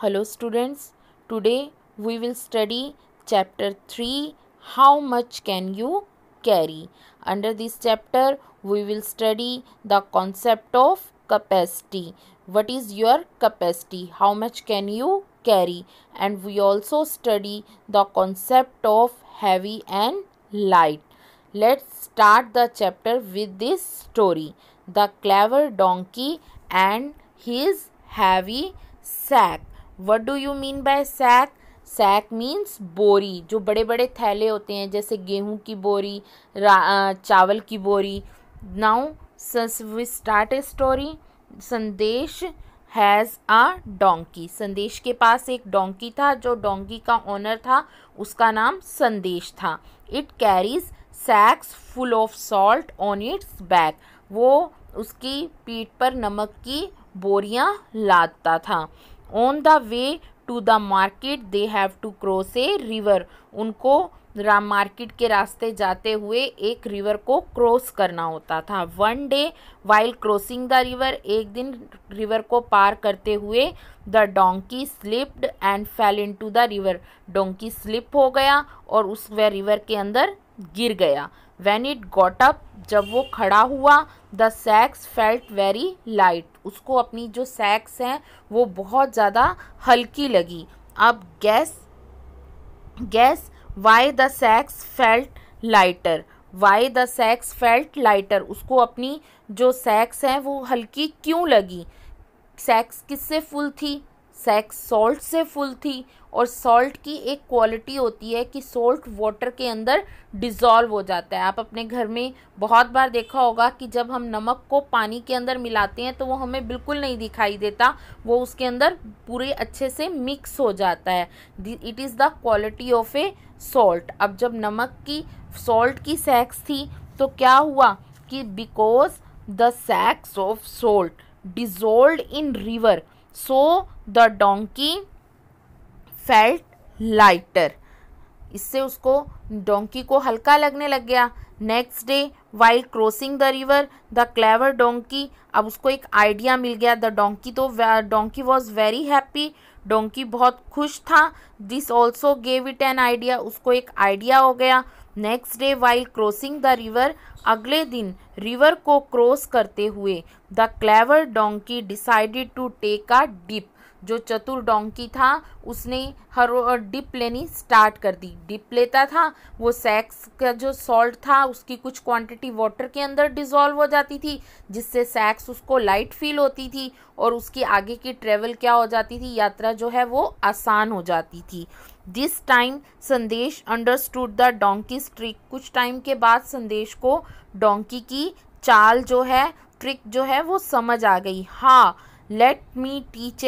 Hello students, today we will study chapter 3, How much can you carry? Under this chapter we will study the concept of capacity. What is your capacity? How much can you carry? And we also study the concept of heavy and light. Let's start the chapter with this story. The clever donkey and his heavy sack. What do you mean by sack? Sack means बोरी, जो बड़े बड़े थैले होते हैं, जैसे गेहूं की बोरी, चावल की बोरी. Now we start a story. Sandesh has a donkey. Sandesh के पास एक डोंकी था. जो डोंकी का ओनर था उसका नाम संदेश था. It carries sacks full of salt on its back. वो उसकी पीठ पर नमक की बोरियां लादता था. On the way to the market they have to cross a river. उनको मार्केट के रास्ते जाते हुए एक रिवर को क्रॉस करना होता था. One day while crossing the river, एक दिन रिवर को पार करते हुए, the donkey slipped and fail into the river. Donkey slip हो गया और उस रिवर के अंदर गिर गया. When it got up, जब वो खड़ा हुआ, the sacks felt very light. उसको अपनी जो sacks हैं वो बहुत ज़्यादा हल्की लगी. अब guess why the sacks felt lighter. Why the sacks felt lighter. उसको अपनी जो sacks हैं वो हल्की क्यों लगी. sacks किससे फुल थी? सैक सॉल्ट से फुल थी. और सॉल्ट की एक क्वालिटी होती है कि सॉल्ट वाटर के अंदर डिज़ोल्व हो जाता है. आप अपने घर में बहुत बार देखा होगा कि जब हम नमक को पानी के अंदर मिलाते हैं तो वो हमें बिल्कुल नहीं दिखाई देता, वो उसके अंदर पूरे अच्छे से मिक्स हो जाता है. It is the quality of A salt. अब जब नमक की सॉल्ट की सैक्स थी तो क्या हुआ कि because the sacks of salt dissolved in river, so the donkey felt lighter. इससे उसको डोंकी को हल्का लगने लग गया. Next day while crossing the river, the clever donkey. अब उसको एक आइडिया मिल गया. Donkey was very happy. Donkey बहुत खुश था. This also gave it an idea. उसको एक आइडिया हो गया. Next day while crossing the river, अगले दिन रिवर को क्रॉस करते हुए, the clever donkey decided to take a dip. जो चतुर डोंकी था उसने हर डिप लेनी स्टार्ट कर दी. डिप लेता था, वो सैक्स का जो सॉल्ट था उसकी कुछ क्वांटिटी वाटर के अंदर डिज़ोल्व हो जाती थी, जिससे सैक्स उसको लाइट फील होती थी और उसकी आगे की ट्रेवल क्या हो जाती थी, यात्रा जो है वो आसान हो जाती थी. दिस टाइम संदेश अंडरस्टूड द डोंकीज ट्रिक. कुछ टाइम के बाद संदेश को डोंकी की चाल जो है, ट्रिक जो है वो समझ आ गई. हाँ, let me teach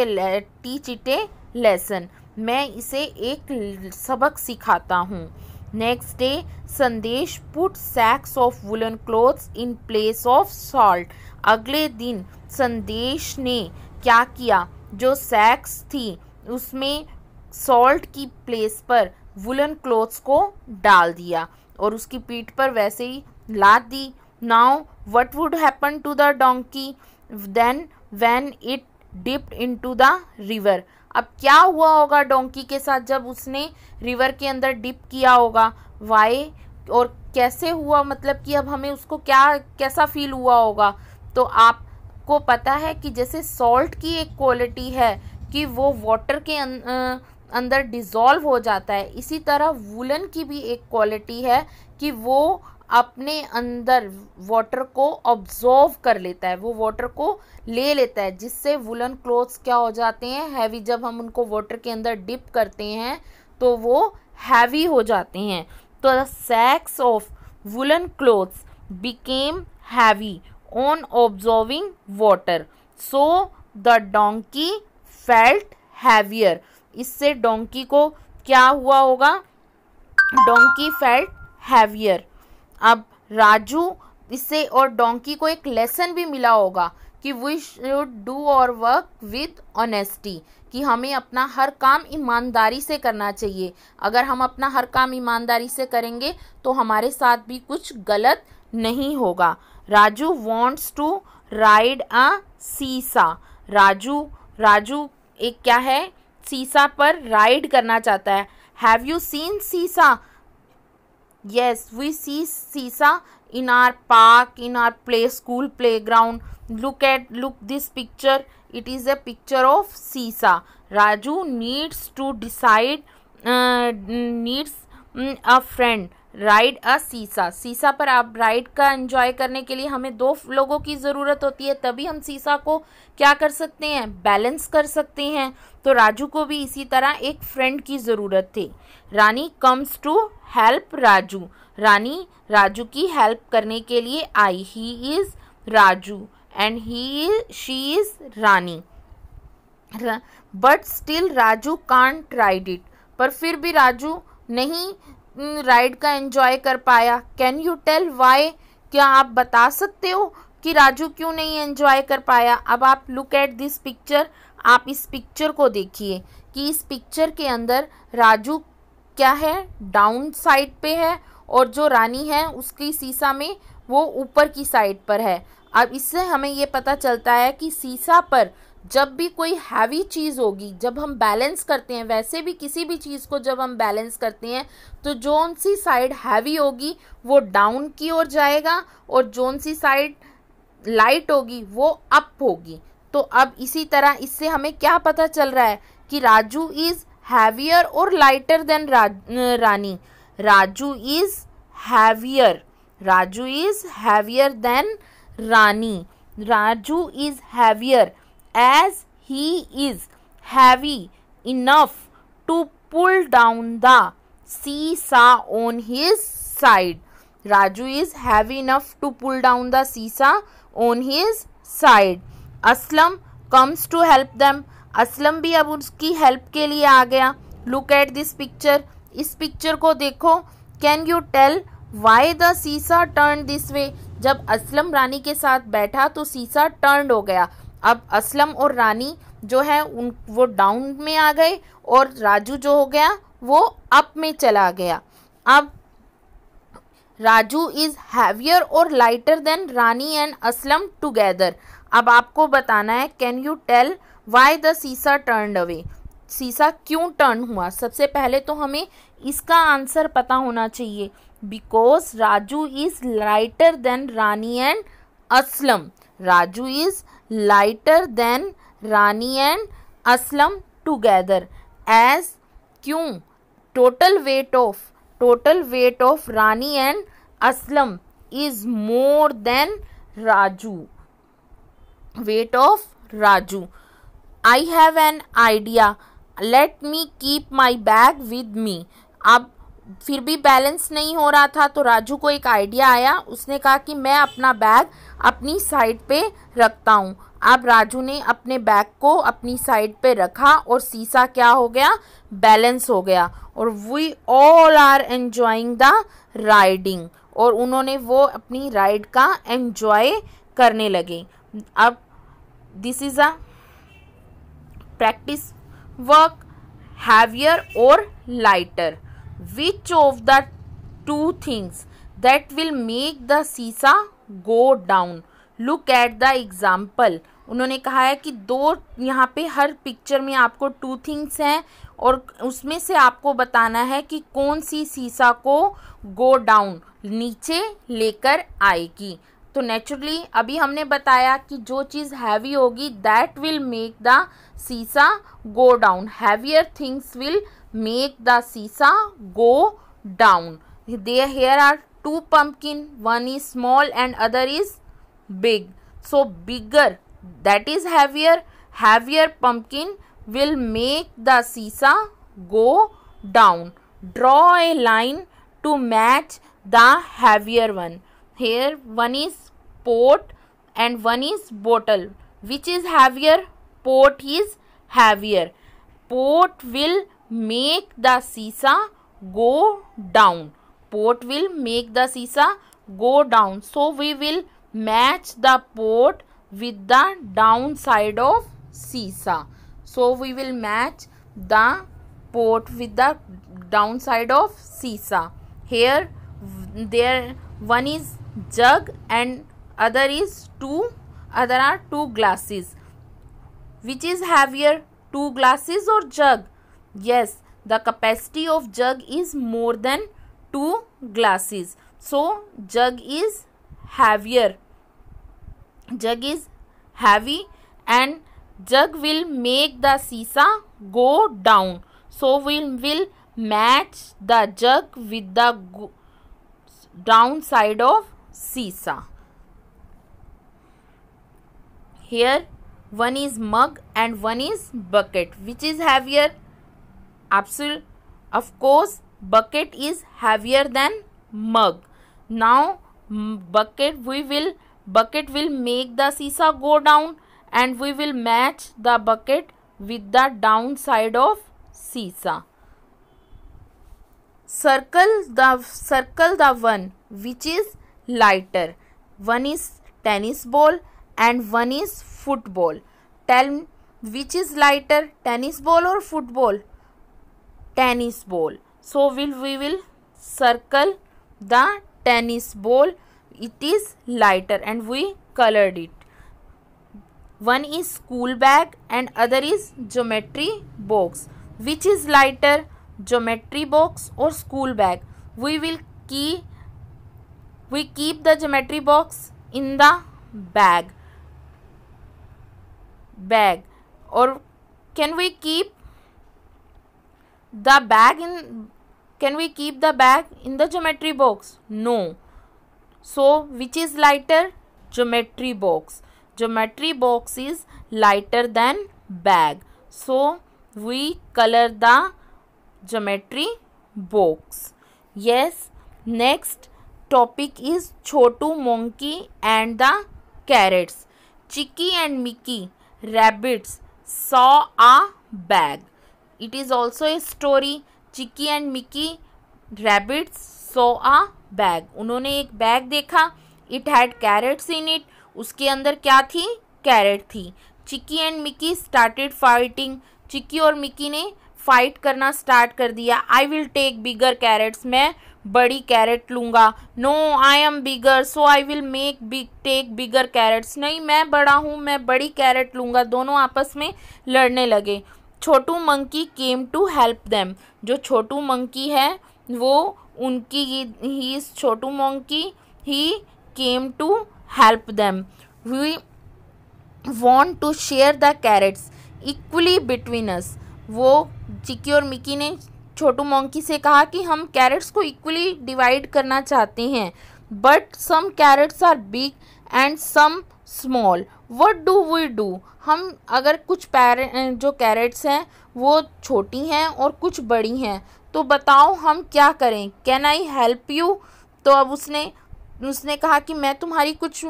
it a lesson. मैं इसे एक सबक सिखाता हूँ. Next day Sandesh put sacks of woollen clothes in place of salt. अगले दिन संदेश ने क्या किया, जो सैक्स थी उसमें सॉल्ट की प्लेस पर वुलन क्लोथ्स को डाल दिया और उसकी पीठ पर वैसे ही लाद दी. Now what would happen to the donkey then when it dipped into the river. अब क्या हुआ होगा डोंकी के साथ जब उसने रिवर के अंदर डिप किया होगा. वाई और कैसे हुआ, मतलब कि अब हमें उसको कैसा फील हुआ होगा. तो आपको पता है कि जैसे सॉल्ट की एक क्वालिटी है कि वो वाटर के अंदर डिज़ोल्व हो जाता है, इसी तरह वुलन की भी एक क्वालिटी है कि वो अपने अंदर वाटर को ऑब्जॉर्व कर लेता है, वो वाटर को ले लेता है, जिससे वुलन क्लोथ्स क्या हो जाते हैं, हैवी. जब हम उनको वाटर के अंदर डिप करते हैं तो वो हैवी हो जाते हैं. तो the sacks of woollen clothes became heavy on absorbing water, so the donkey felt heavier. इससे डोंकी को क्या हुआ होगा, डोंकी फेल्ट हैवियर. अब राजू इससे और डोंकी को एक लेसन भी मिला होगा कि we should do our work with honesty, कि हमें अपना हर काम ईमानदारी से करना चाहिए. अगर हम अपना हर काम ईमानदारी से करेंगे तो हमारे साथ भी कुछ गलत नहीं होगा. Raju wants to ride a seesaw. Raju एक क्या है, सीसा पर राइड करना चाहता है। हैव यू सीन सीसा? Yes, we see Sisa in our park, in our school playground. Look this picture. It is a picture of Sisa. Raju needs to decide, needs a friend. Ride a सीसा। सीसा पर आप ride का enjoy करने के लिए हमें 2 लोगों की ज़रूरत होती है, तभी हम सीसा को क्या कर सकते हैं, बैलेंस कर सकते हैं। तो राजू को भी इसी तरह एक फ्रेंड की ज़रूरत थी। Rani comes to help Raju. Rani Raju की हेल्प करने के लिए आई। He is Raju and she is Rani. But still Raju can't ride it. पर फिर भी राजू नहीं राइड का एंजॉय कर पाया। Can you tell why? क्या आप बता सकते हो कि राजू क्यों नहीं एंजॉय कर पाया? अब आप लुक एट दिस पिक्चर। आप इस पिक्चर को देखिए कि इस पिक्चर के अंदर राजू क्या है, डाउन साइड पे है, और जो रानी है उसकी सीसा में वो ऊपर की साइड पर है। अब इससे हमें ये पता चलता है कि सीसा पर जब भी कोई हैवी चीज़ होगी, जब हम बैलेंस करते हैं, वैसे भी किसी भी चीज़ को जब हम बैलेंस करते हैं तो जोन सी साइड हैवी होगी वो डाउन की ओर जाएगा, और जोन सी साइड लाइट होगी वो अप होगी। तो अब इसी तरह इससे हमें क्या पता चल रहा है कि राजू इज़ हैवियर और lighter than Rani. Raju is heavier. Raju is heavier than Rani. Raju is heavier as he is heavy enough to pull down the seesaw on his side. Raju is heavy enough to pull down the seesaw on his side. Aslam comes to help them. Aslam भी अब उसकी help के लिए आ गया। Look at this picture. इस picture को देखो। Can you tell why the seesaw turned this way? जब असलम रानी के साथ बैठा तो सीसा टर्न हो गया। अब असलम और रानी जो है वो डाउन में आ गए, और राजू जो हो गया वो अप में चला गया। अब राजू इज़ हैवियर और lighter than Rani and Aslam together. अब आपको बताना है can you tell why the seesaw turned away? Seesaw क्यों टर्न हुआ? सबसे पहले तो हमें इसका आंसर पता होना चाहिए। Because Raju is lighter than Rani and Aslam. Raju is lighter than Rani and Aslam together. As क्यों? Total weight of Rani and Aslam is more than Raju. Weight of Raju. I have an idea. Let me keep my bag with me. अब फिर भी balance नहीं हो रहा था तो राजू को एक आइडिया आया। उसने कहा कि मैं अपना बैग अपनी साइड पे रखता हूँ। अब राजू ने अपने बैग को अपनी साइड पे रखा और सीसा क्या हो गया, बैलेंस हो गया। और we all are enjoying the riding, और उन्होंने वो अपनी राइड का एंजॉय करने लगे। अब this is a practice work, heavier और lighter. Which of the two things that will make the seesaw go down? Look at the example. उन्होंने कहा है कि 2 यहाँ पे हर पिक्चर में आपको 2 थिंग्स हैं, और उसमें से आपको बताना है कि कौन सी सीसा को गो डाउन, नीचे लेकर आएगी। तो नेचुरली अभी हमने बताया कि जो चीज़ हैवी होगी दैट विल मेक द सीसा go down. Heavier things will make the seesaw go down. Here are 2 pumpkin, one is small and other is big. So bigger, that is heavier pumpkin will make the seesaw go down. Draw a line to match the heavier one. Here one is pot and one is bottle. Which is heavier? Pot is heavier. Pot will make the seesaw go down. Pot will make the seesaw go down. So we will match the pot with the down side of seesaw. So we will match the pot with the down side of seesaw. Here there one is jug and other are 2 glasses. Which is heavier? 2 glasses or jug? Yes, the capacity of jug is more than 2 glasses. So jug is heavier. Jug is heavy and jug will make the sisa go down. So we will match the jug with the downside of sisa. Here one is mug and one is bucket. Which is heavier? Absolutely, of course, bucket is heavier than mug. Now bucket will make the sisa go down, and we will match the bucket with the downside of sisa. Circle the one which is lighter. One is tennis ball and one is football. Tell me which is lighter, tennis ball or football? Tennis ball. So we will circle the tennis ball. It is lighter and we colored it. One is school bag and other is geometry box. Which is lighter, geometry box or school bag? We keep the geometry box in the bag. Or can we keep the bag in the geometry box? No. So which is lighter? Geometry box. Geometry box is lighter than bag. So we color the geometry box. Yes. Next topic is Chotu monkey and the carrots. Chicky and Mickey rabbits saw a bag. It is also a story. Chicky and Mickey rabbits saw a bag. उन्होंने एक bag देखा. It had carrots in it. उसके अंदर क्या थी? Carrot थी. Chikki and Mikki started fighting. Chikki और मिक्की ने फाइट करना स्टार्ट कर दिया. I will take bigger carrots. मैं बड़ी कैरेट लूँगा. No, I am bigger so I will take bigger carrots. नहीं, मैं बड़ा हूँ, मैं बड़ी कैरेट लूँगा. दोनों आपस में लड़ने लगे. Chhotu monkey came to help them. जो छोटू मंकी है वो उनकी ही is Chhotu monkey. He came to help them. We want to share the carrots equally between us. वो चिक्की और मिक्की ने छोटू मंकी से कहा कि हम कैरेट्स को इक्वली डिवाइड करना चाहते हैं. But some carrots are big and some small. What do we do? हम अगर कुछ जो कैरेट्स हैं वो छोटी हैं और कुछ बड़ी हैं, तो बताओ हम क्या करें. Can I help you? तो अब उसने कहा कि मैं तुम्हारी कुछ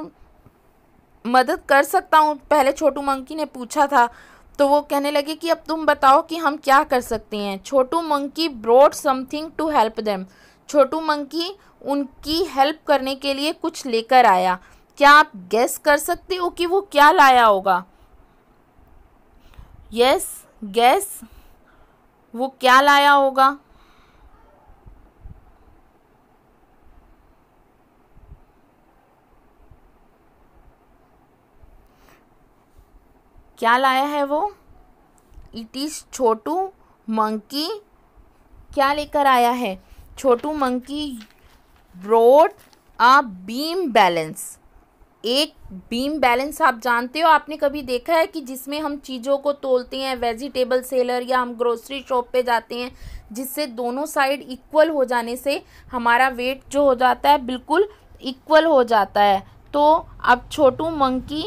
मदद कर सकता हूँ. पहले छोटू मंकी ने पूछा था, तो वो कहने लगे कि अब तुम बताओ कि हम क्या कर सकते हैं. Chhotu monkey brought something to help them. Chhotu monkey उनकी हेल्प करने के लिए कुछ लेकर आया. क्या आप गेस कर सकते हो कि वो क्या लाया होगा? Yes, guess. वो क्या लाया होगा? क्या लाया है वो? It is Chhotu monkey. क्या लेकर आया है? Chhotu monkey brought a beam balance. एक बीम बैलेंस आप जानते हो, आपने कभी देखा है कि जिसमें हम चीज़ों को तोलते हैं, वेजिटेबल सेलर या हम ग्रोसरी शॉप पे जाते हैं, जिससे दोनों साइड इक्वल हो जाने से हमारा वेट जो हो जाता है बिल्कुल इक्वल हो जाता है. तो अब छोटू मंकी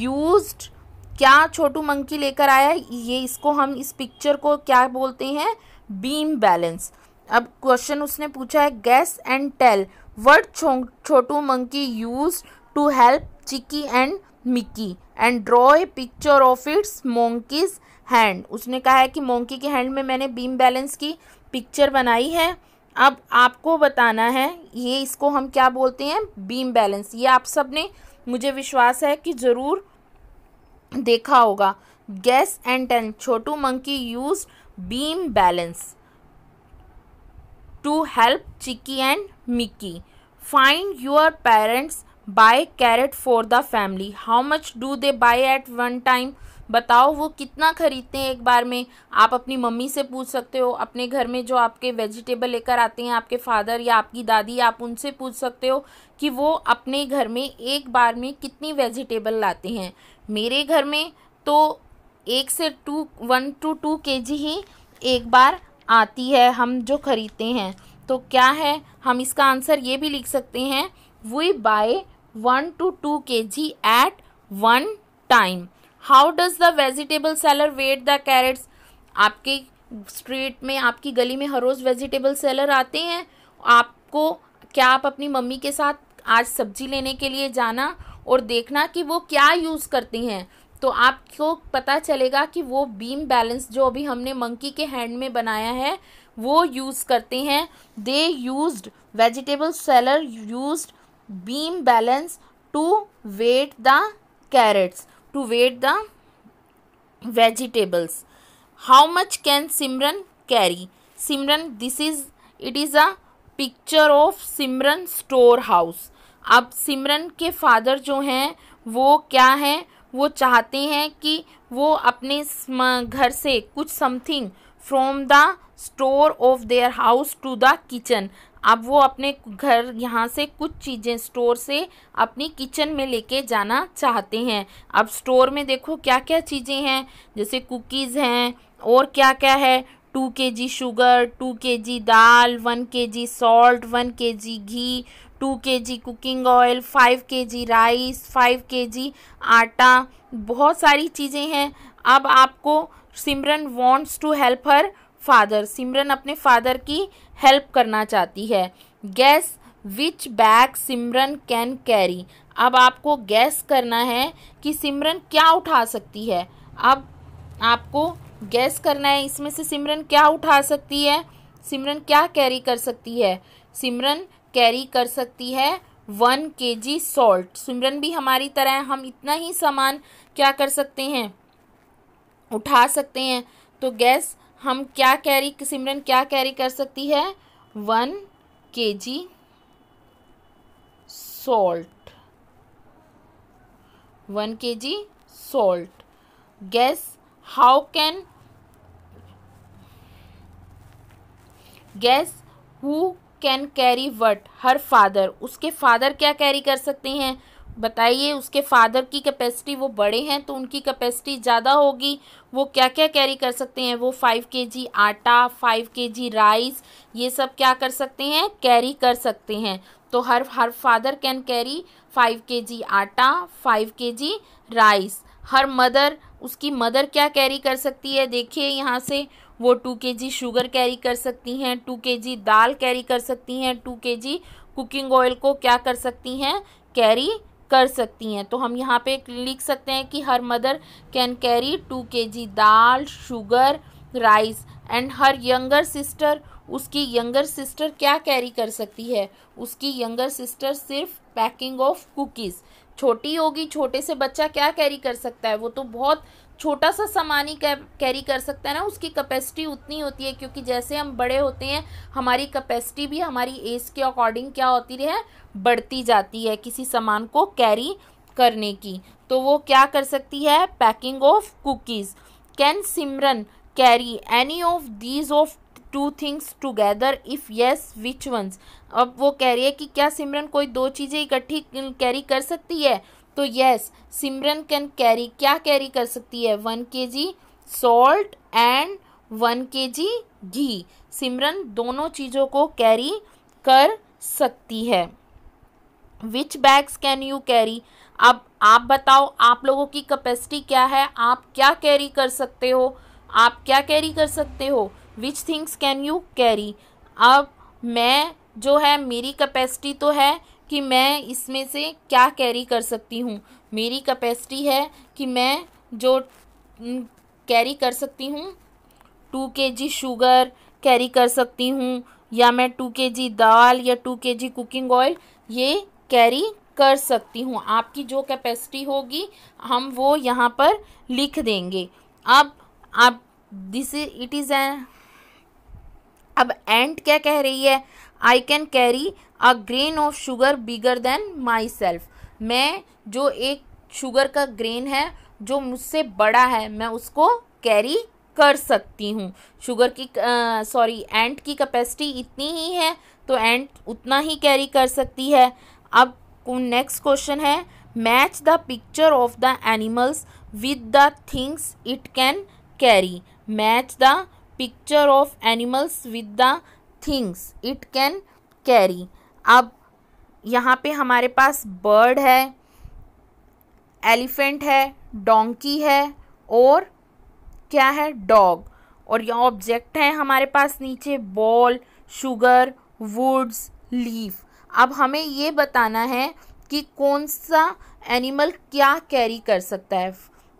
यूज्ड, क्या छोटू मंकी लेकर आया? ये इसको हम इस पिक्चर को क्या बोलते हैं? Beam balance. अब क्वेश्चन उसने पूछा है guess and tell what Chhotu monkey use to help Chikki and Mikki and draw a picture of its monkey's hand. उसने कहा है कि मोंकी के हैंड में मैंने बीम बैलेंस की पिक्चर बनाई है. अब आपको बताना है ये इसको हम क्या बोलते हैं? Beam balance. ये आप सब ने, मुझे विश्वास है कि ज़रूर देखा होगा. Guess and tell Chhotu monkey use beam balance to help Chikki and Mikki. Find your parents buy carrot for the family. How much do they buy at one time? बताओ वो कितना खरीदते हैं एक बार में। आप अपनी मम्मी से पूछ सकते हो, अपने घर में जो आपके वेजिटेबल लेकर आते हैं आपके फादर या आपकी दादी, आप उनसे पूछ सकते हो कि वो अपने घर में एक बार में कितनी वेजिटेबल लाते हैं। मेरे घर में तो 1 to 2 kg ही एक बार आती है हम जो खरीदते हैं। तो क्या है, हम इसका आंसर ये भी लिख सकते हैं, we buy 1 to 2 kg at one time. How does the vegetable seller weigh the carrots. आपके स्ट्रीट में, आपकी गली में हर रोज़ वेजिटेबल सेलर आते हैं आपको। क्या आप अपनी मम्मी के साथ आज सब्जी लेने के लिए जाना और देखना कि वो क्या यूज़ करती हैं, तो आपको पता चलेगा कि वो बीम बैलेंस जो अभी हमने मंकी के हैंड में बनाया है वो यूज़ करते हैं। They used, vegetable seller used beam balance to weigh the carrots, to weigh the vegetables. How much can Simran carry? Simran, it is a picture of Simran store house. अब सिमरन के father जो हैं वो क्या हैं, वो चाहते हैं कि वो अपने घर से कुछ something from the store of their house to the kitchen. अब वो अपने घर यहाँ से कुछ चीज़ें स्टोर से अपनी किचन में लेके जाना चाहते हैं। अब स्टोर में देखो क्या क्या चीज़ें हैं, जैसे कुकीज़ हैं और क्या क्या है, 2 kg शुगर, 2 kg दाल, 1 kg सॉल्ट, 1 kg घी, 2 kg cooking oil, 5 kg rice, 5 kg आटा, बहुत सारी चीज़ें हैं। अब आपको Simran wants to help her father, Simran अपने फादर की हेल्प करना चाहती है। Guess which bag Simran can carry. अब आपको गैस करना है कि सिमरन क्या उठा सकती है। अब आपको गैस करना है इसमें से सिमरन क्या उठा सकती है। सिमरन क्या कैरी कर सकती है। सिमरन कैरी कर सकती है 1 kg सॉल्ट। सिमरन भी हमारी तरह हम इतना ही सामान क्या कर सकते हैं, उठा सकते हैं। तो गैस हम क्या कैरी, सिमरन क्या कैरी कर सकती है, 1 kg salt, 1 kg salt. Gas how can, gas who can carry what her father. उसके फादर क्या कैरी कर सकते हैं, बताइए। उसके फादर की कैपेसिटी, वो बड़े हैं तो उनकी कैपेसिटी ज़्यादा होगी, वो क्या क्या कैरी कर सकते हैं। वो 5 kg आटा, 5 kg राइस, ये सब क्या कर सकते हैं, कैरी कर सकते हैं। तो her father can carry 5 kg आटा, 5 kg राइस। हर मदर, उसकी मदर क्या कैरी कर सकती है, देखिए यहाँ से वो 2 kg शुगर कैरी कर सकती हैं, 2 kg दाल कैरी कर सकती हैं, 2 kg कुकिंग ऑयल को क्या कर सकती हैं, कैरी कर सकती हैं। तो हम यहाँ पे लिख सकते हैं कि her mother can carry 2 kg dal, sugar, rice. And her younger sister, उसकी यंगर सिस्टर क्या कैरी कर सकती है, उसकी यंगर सिस्टर सिर्फ पैकिंग ऑफ कुकीज़। छोटी होगी, छोटे से बच्चा क्या कैरी कर सकता है, वो तो बहुत छोटा सा सामान ही कैरी कर सकता है ना, उसकी कैपेसिटी उतनी होती है। क्योंकि जैसे हम बड़े होते हैं हमारी कैपेसिटी भी हमारी एज के अकॉर्डिंग क्या होती है, बढ़ती जाती है किसी सामान को कैरी करने की। तो वो क्या कर सकती है, packing of cookies. Can Simran carry any of these of 2 things together, if yes which ones. अब वो कह रही है कि क्या सिमरन कोई 2 चीज़ें इकट्ठी कैरी कर सकती है। तो यस, सिमरन कैन कैरी, क्या कैरी कर सकती है, 1 kg सॉल्ट एंड 1 kg घी। सिमरन दोनों चीज़ों को कैरी कर सकती है। विच बैग्स कैन यू कैरी। अब आप बताओ, आप लोगों की कैपेसिटी क्या है, आप क्या कैरी कर सकते हो, आप क्या कैरी कर सकते हो। Which things can you carry. अब मैं जो है, मेरी कैपेसिटी तो है कि मैं इसमें से क्या कैरी कर सकती हूँ। मेरी कैपेसिटी है कि मैं जो कैरी कर सकती हूँ 2 kg शुगर कैरी कर सकती हूँ, या मैं 2 kg दाल या 2 kg कुकिंग ऑयल ये कैरी कर सकती हूँ। आपकी जो कैपेसिटी होगी हम वो यहाँ पर लिख देंगे। अब दिस इट इज़ अब एंड क्या कह रही है, I can carry a grain of sugar bigger than my self. मैं जो एक शुगर का ग्रेन है जो मुझसे बड़ा है मैं उसको कैरी कर सकती हूँ। शुगर की एंट की कैपेसिटी इतनी ही है तो एंट उतना ही कैरी कर सकती है। अब नेक्स्ट क्वेश्चन है, match the picture of the animals with the things it can carry. Match the picture of animals with the things it can carry. अब यहाँ पे हमारे पास बर्ड है, एलिफेंट है, डोंकी है और क्या है, डॉग। और यहाँ ऑब्जेक्ट है हमारे पास नीचे बॉल, शुगर, वुड्स, लीफ। अब हमें ये बताना है कि कौन सा एनिमल क्या कैरी कर सकता है।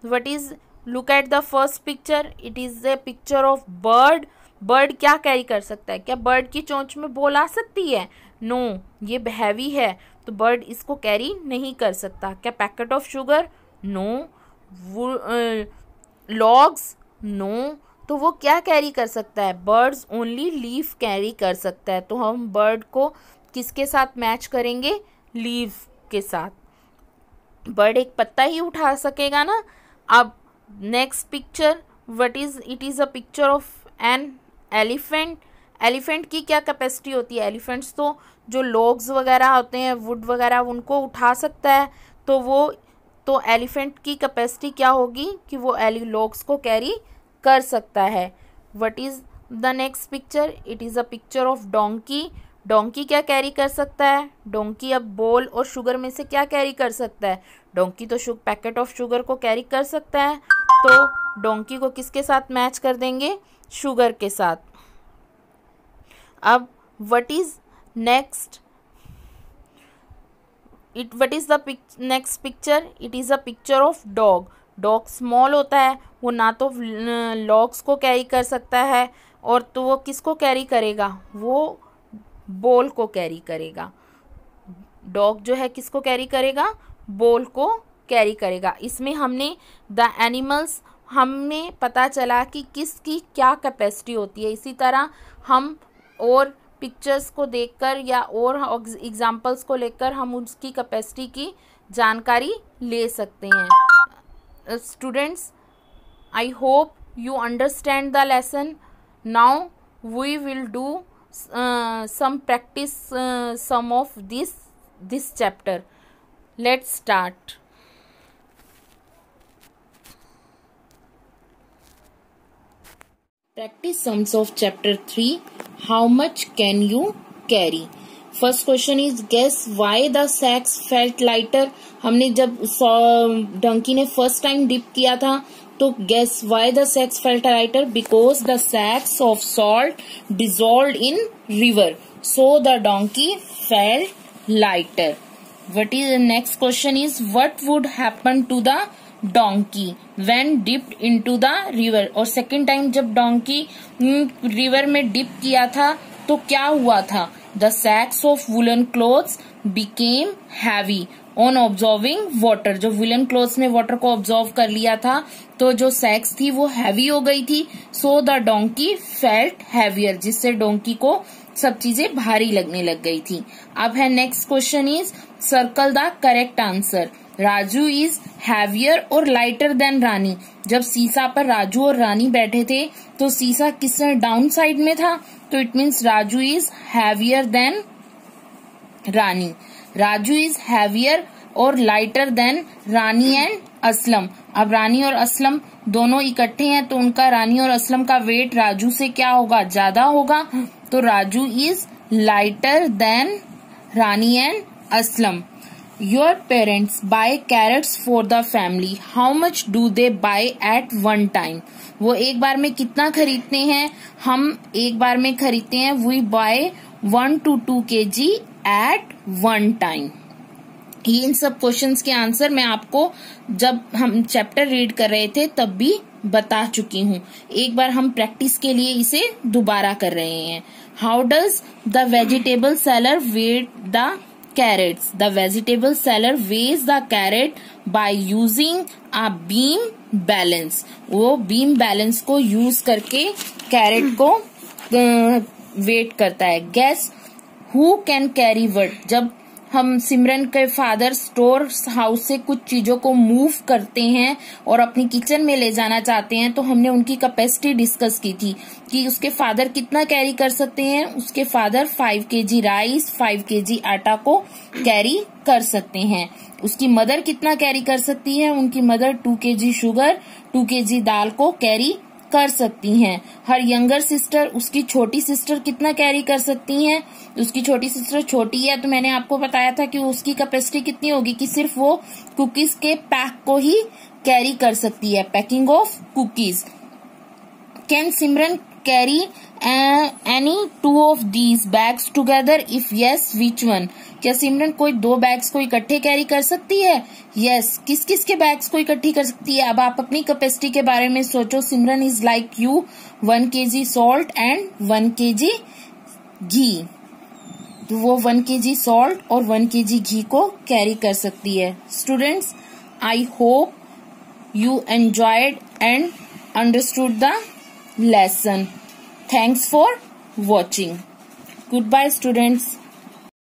What is, look at the first picture, it is a picture of bird. Bird क्या कैरी कर सकता है? क्या बर्ड की चोंच में बॉल आ सकती है? नो, ये हैवी है तो बर्ड इसको कैरी नहीं कर सकता। क्या packet of sugar? No. Logs? No. तो वो क्या कैरी कर सकता है? बर्ड्स ओनली लीफ कैरी कर सकता है। तो हम बर्ड को किसके साथ मैच करेंगे? लीफ के साथ। बर्ड एक पत्ता ही उठा सकेगा ना। अब next picture, what is, it is a picture of an elephant. Elephant की क्या कैपेसिटी होती है? एलिफेंट्स तो जो लॉग्स वगैरह होते हैं, वुड वगैरह, उनको उठा सकता है। तो एलिफेंट की कैपेसिटी क्या होगी कि वो लॉग्स को कैरी कर सकता है। What is the next picture? It is a picture of donkey. Donkey क्या कैरी कर सकता है? डोंकी अब बॉल और शुगर में से क्या कैरी कर सकता है? डोंकी तो पैकेट ऑफ शुगर को कैरी कर सकता है। तो डोंकी को किसके साथ मैच कर देंगे? शुगर के साथ। अब what is next, what is the next picture? It is a picture of dog. Dog small होता है, वो ना तो लॉग्स को कैरी कर सकता है और तो वो किसको कैरी करेगा? वो बॉल को कैरी करेगा। डॉग जो है किसको कैरी करेगा? बॉल को कैरी करेगा। इसमें हमने द एनिमल्स, हमें पता चला कि किसकी क्या कैपेसिटी होती है। इसी तरह हम और पिक्चर्स को देखकर या और एग्जाम्पल्स को लेकर हम उसकी कैपेसिटी की जानकारी ले सकते हैं। Students, I hope you understand the lesson. Now we will do some practice some of this chapter. Let's start. Practice sums of chapter 3. How much can you carry? First question is, guess why the sacks felt lighter. हमने जब डंकी ने first time dip किया था तो guess why the sacks felt lighter? Because the sacks of salt dissolved in river, so the donkey felt lighter. What is the next question is, what would happen to the donkey when dipped into the river? और second time जब donkey river में dip किया था तो क्या हुआ था? The sacks of woolen clothes became heavy on absorbing water. जो वुलन क्लोथ्स ने वाटर को ऑब्जॉर्व कर लिया था तो जो सैक्स थी वो हैवी हो गई थी। सो द डोंकी फेल्ट हैवियर, जिससे डोंकी को सब चीजें भारी लगने लग गई थी। अब है next question is, circle the correct answer. Raju is heavier और लाइटर देन रानी। जब सीसा पर राजू और रानी बैठे थे तो सीसा किस डाउन साइड में था, तो it means Raju is heavier than Rani. Raju is heavier और lighter than Rani and Aslam. अब रानी और असलम दोनों इकट्ठे हैं तो उनका रानी और असलम का वेट राजू से क्या होगा? ज्यादा होगा। तो Raju is lighter than Rani and Aslam. Your parents buy carrots for the family. How much do they buy at one time? वो एक बार में कितना खरीदते हैं? हम एक बार में खरीदते हैं, we buy 1 to 2 kg at one time. ये इन सब क्वेश्चंस के आंसर मैं आपको जब हम चैप्टर रीड कर रहे थे तब भी बता चुकी हूँ। एक बार हम प्रैक्टिस के लिए इसे दोबारा कर रहे हैं। How does the vegetable seller weigh the carrots? The vegetable seller weighs the carrot by using a beam balance. वो बीम बैलेंस को यूज करके कैरेट को वेट करता है। Guess who can carry what? जब हम सिमरन के फादर स्टोर हाउस से कुछ चीजों को मूव करते हैं और अपनी किचन में ले जाना चाहते हैं, तो हमने उनकी कैपेसिटी डिस्कस की थी कि उसके फादर कितना कैरी कर सकते हैं। उसके फादर 5 kg राइस, 5 kg आटा को कैरी कर सकते हैं। उसकी मदर कितना कैरी कर सकती है? उनकी मदर 2 kg शुगर, 2 kg दाल को कैरी कर सकती हैं। हर यंगर सिस्टर, उसकी छोटी सिस्टर कितना कैरी कर सकती हैं? उसकी छोटी सिस्टर छोटी है, तो मैंने आपको बताया था कि उसकी कैपेसिटी कितनी होगी कि सिर्फ वो कुकीज के पैक को ही कैरी कर सकती है, packing of cookies. Can Simran carry any 2 of these bags together? If yes, which one? क्या सिमरन कोई 2 बैग्स को इकट्ठे कैरी कर सकती है? यस। किस किस के बैग्स को इकट्ठी कर सकती है? अब आप अपनी कैपेसिटी के बारे में सोचो। Simran is like you, 1 kg salt and 1 kg घी, तो वो 1 kg सॉल्ट और 1 kg घी को कैरी कर सकती है। Students, I hope you enjoyed and understood the lesson. Thanks for watching. Goodbye, students.